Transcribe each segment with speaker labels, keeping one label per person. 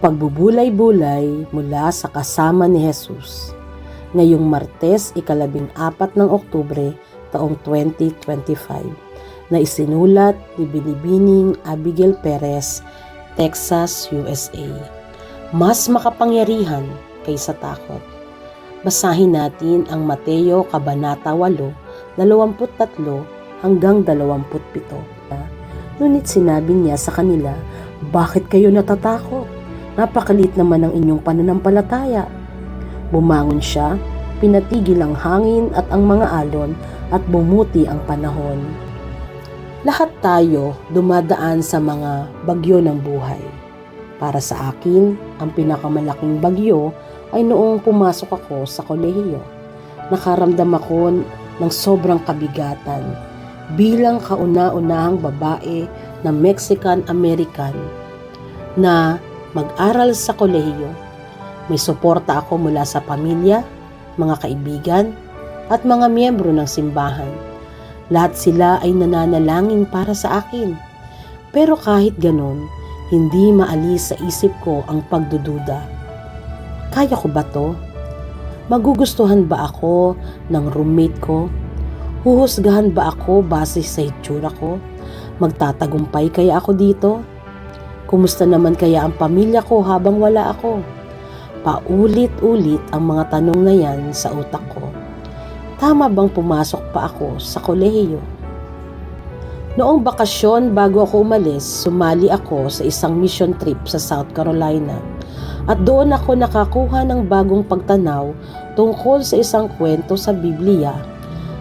Speaker 1: Pagbubulay-bulay mula sa kasama ni Jesus. Ngayong Martes, 14 ng Oktubre, taong 2025, na isinulat ni Binibining Abigail Perez, Texas, USA. Mas makapangyarihan kaysa takot. Basahin natin ang Mateo Kabanata 8, 23 hanggang 27. Ngunit sinabi niya sa kanila, "Bakit kayo natatakot? Napakalit naman ang inyong pananampalataya." Bumangon siya, pinatigil ang hangin at ang mga alon at bumuti ang panahon. Lahat tayo dumadaan sa mga bagyo ng buhay. Para sa akin, ang pinakamalaking bagyo ay noong pumasok ako sa kolehiyo. Nakaramdam ako ng sobrang kabigatan bilang kauna-unahang babae na Mexican-American na mag-aral sa kolehiyo. May suporta ako mula sa pamilya, mga kaibigan, at mga miyembro ng simbahan. Lahat sila ay nananalangin para sa akin. Pero kahit ganon, hindi maalis sa isip ko ang pagdududa. Kaya ko ba to? Magugustuhan ba ako ng roommate ko? Huhusgahan ba ako base sa itsura ko? Magtatagumpay kaya ako dito? Kumusta naman kaya ang pamilya ko habang wala ako? Paulit-ulit ang mga tanong na yan sa utak ko. Tama bang pumasok pa ako sa kolehiyo? Noong bakasyon bago ako umalis, sumali ako sa isang mission trip sa South Carolina. At doon ako nakakuha ng bagong pagtanaw tungkol sa isang kwento sa Biblia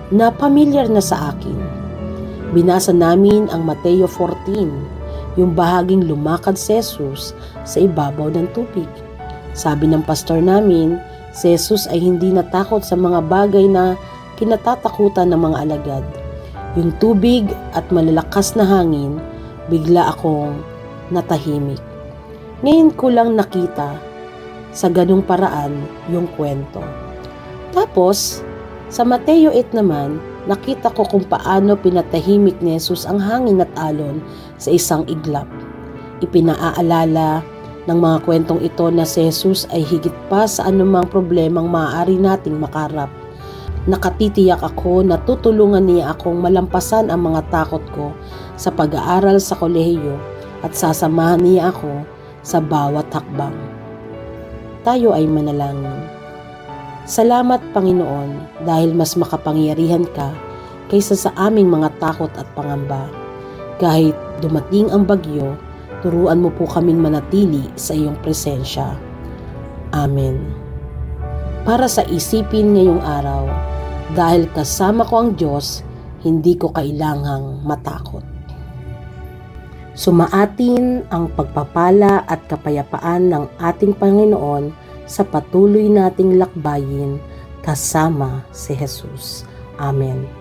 Speaker 1: na pamilyar na sa akin. Binasa namin ang Mateo 14, yung bahaging lumakad si Jesus sa ibabaw ng tubig. Sabi ng pastor namin, si Jesus ay hindi natakot sa mga bagay na kinatatakutan ng mga alagad. Yung tubig at malalakas na hangin, bigla akong natahimik. Ngayon ko lang nakita sa ganung paraan yung kwento. Tapos, sa Mateo 8 naman, nakita ko kung paano pinatahimik ni Jesus ang hangin at alon sa isang iglap. Ipinaaalala ng mga kwentong ito na si Jesus ay higit pa sa anumang problemang maaari nating makarap. Nakatitiyak ako na tutulungan niya akong malampasan ang mga takot ko sa pag-aaral sa kolehiyo at sasamahan niya ako sa bawat hakbang. Tayo ay manalangin. Salamat, Panginoon, dahil mas makapangyarihan ka kaysa sa aming mga takot at pangamba. Kahit dumating ang bagyo, turuan mo po kaming manatili sa iyong presensya. Amen. Para sa isipin ngayong araw, dahil kasama ko ang Diyos, hindi ko kailangang matakot. Sumaatin ang pagpapala at kapayapaan ng ating Panginoon sa patuloy nating lakbayin kasama si Jesus. Amen.